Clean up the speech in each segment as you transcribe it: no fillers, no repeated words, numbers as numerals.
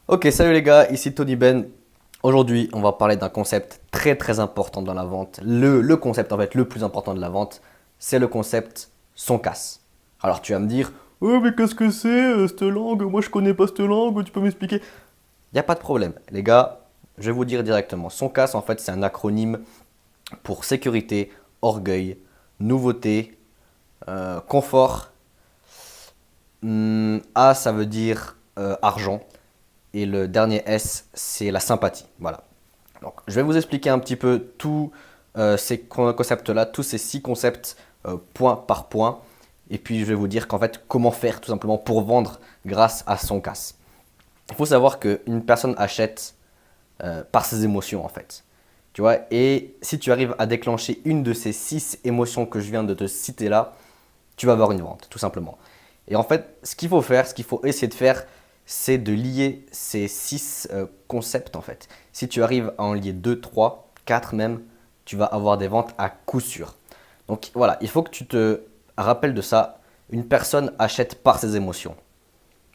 Ok, salut les gars, ici Tony Ben. Aujourd'hui, on va parler d'un concept très important dans la vente. Le concept en fait le plus important de la vente, c'est le concept son casse. Alors tu vas me dire, oh mais qu'est-ce que c'est cette langue? Moi je connais pas cette langue, tu peux m'expliquer? Il n'y a pas de problème. Les gars, je vais vous dire directement. Son casse en fait c'est un acronyme pour sécurité, orgueil, nouveauté, confort. A ça veut dire argent. Et le dernier S, c'est la sympathie. Voilà. Donc, je vais vous expliquer un petit peu tous ces concepts-là, tous ces 6 concepts point par point. Et puis, je vais vous dire qu'en fait, comment faire tout simplement pour vendre grâce à son casse. Il faut savoir qu'une personne achète par ses émotions en fait. Tu vois, et si tu arrives à déclencher une de ces 6 émotions que je viens de te citer là, tu vas avoir une vente, tout simplement. Et en fait, ce qu'il faut faire, ce qu'il faut essayer de faire, c'est de lier ces 6 concepts en fait. Si tu arrives à en lier 2, 3, 4 même, tu vas avoir des ventes à coup sûr. Donc voilà, il faut que tu te rappelles de ça. Une personne achète par ses émotions.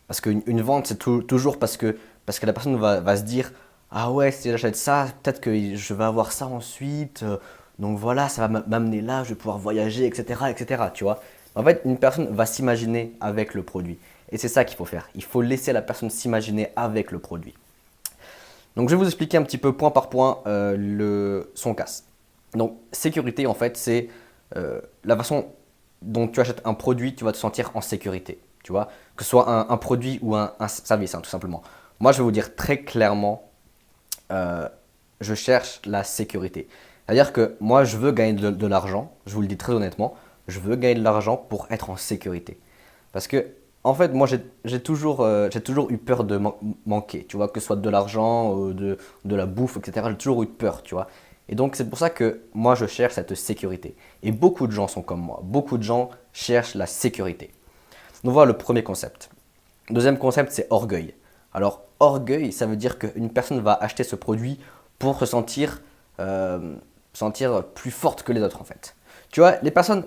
Parce qu'une vente, c'est toujours parce que la personne va se dire, ah ouais, si j'achète ça, peut-être que je vais avoir ça ensuite. Donc voilà, ça va m'amener là, je vais pouvoir voyager, etc., etc. Tu vois. En fait, une personne va s'imaginer avec le produit. Et c'est ça qu'il faut faire. Il faut laisser la personne s'imaginer avec le produit. Donc je vais vous expliquer un petit peu point par point son casse. Donc sécurité, en fait, c'est la façon dont tu achètes un produit, tu vas te sentir en sécurité. Tu vois, que ce soit un produit ou un service, hein, tout simplement. Moi, je vais vous dire très clairement, je cherche la sécurité. C'est-à-dire que moi, je veux gagner de l'argent, je vous le dis très honnêtement, je veux gagner de l'argent pour être en sécurité. Parce que, en fait, moi, j'ai toujours eu peur de manquer, tu vois, que ce soit de l'argent, de la bouffe, etc. J'ai toujours eu peur, tu vois. Et donc, c'est pour ça que moi, je cherche cette sécurité. Et beaucoup de gens sont comme moi. Beaucoup de gens cherchent la sécurité. Donc, voilà le premier concept. Deuxième concept, c'est orgueil. Alors, orgueil, ça veut dire qu'une personne va acheter ce produit pour sentir plus forte que les autres, en fait. Tu vois, les personnes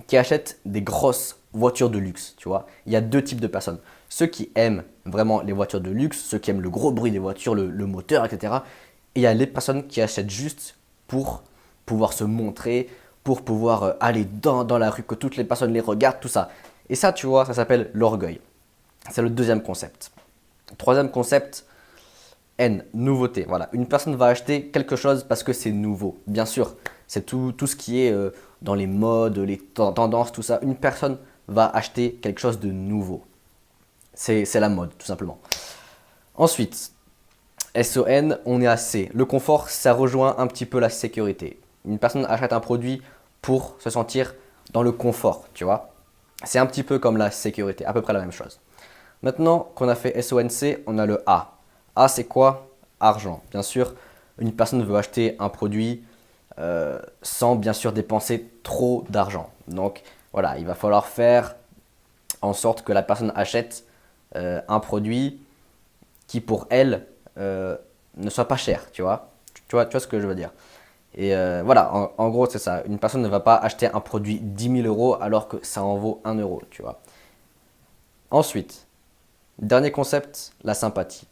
qui achètent des grosses voitures de luxe, tu vois. Il y a 2 types de personnes. Ceux qui aiment vraiment les voitures de luxe, ceux qui aiment le gros bruit des voitures, le moteur, etc. Et il y a les personnes qui achètent juste pour pouvoir se montrer, pour pouvoir aller dans la rue, que toutes les personnes les regardent, tout ça. Et ça, tu vois, ça s'appelle l'orgueil. C'est le deuxième concept. Troisième concept, N, nouveauté. Voilà, une personne va acheter quelque chose parce que c'est nouveau. Bien sûr, c'est tout ce qui est dans les modes, les tendances, tout ça. Une personne va acheter quelque chose de nouveau. C'est la mode, tout simplement. Ensuite, SON, on est à C. Le confort, ça rejoint un petit peu la sécurité. Une personne achète un produit pour se sentir dans le confort, tu vois. C'est un petit peu comme la sécurité, à peu près la même chose. Maintenant qu'on a fait SONC, on a le A. A, c'est quoi? Argent. Bien sûr, une personne veut acheter un produit sans bien sûr dépenser trop d'argent. Donc voilà, il va falloir faire en sorte que la personne achète un produit qui pour elle ne soit pas cher, tu vois. Tu vois ce que je veux dire. Et voilà, en gros, c'est ça. Une personne ne va pas acheter un produit 10 000 € alors que ça en vaut 1 €, tu vois. Ensuite, dernier concept, la sympathie.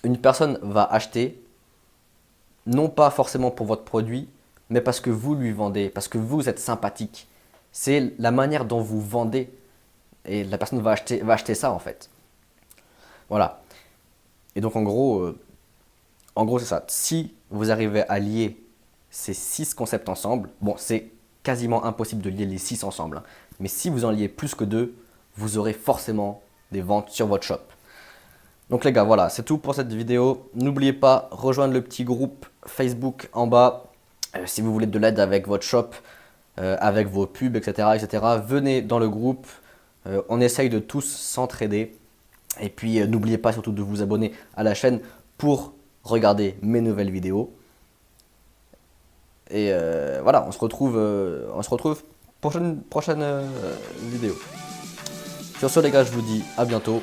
Une personne va acheter, non pas forcément pour votre produit, mais parce que vous lui vendez, parce que vous êtes sympathique. C'est la manière dont vous vendez. Et la personne va acheter ça en fait. Voilà. Et donc en gros c'est ça. Si vous arrivez à lier ces 6 concepts ensemble, bon, c'est quasiment impossible de lier les 6 ensemble, hein, mais si vous en liez plus que 2, vous aurez forcément des ventes sur votre shop. Donc les gars, voilà, c'est tout pour cette vidéo. N'oubliez pas, rejoindre le petit groupe Facebook en bas si vous voulez de l'aide avec votre shop, avec vos pubs, etc., etc. Venez dans le groupe, on essaye de tous s'entraider. Et puis n'oubliez pas surtout de vous abonner à la chaîne pour regarder mes nouvelles vidéos. Et voilà, on se retrouve prochaine vidéo. Sur ce les gars, je vous dis à bientôt.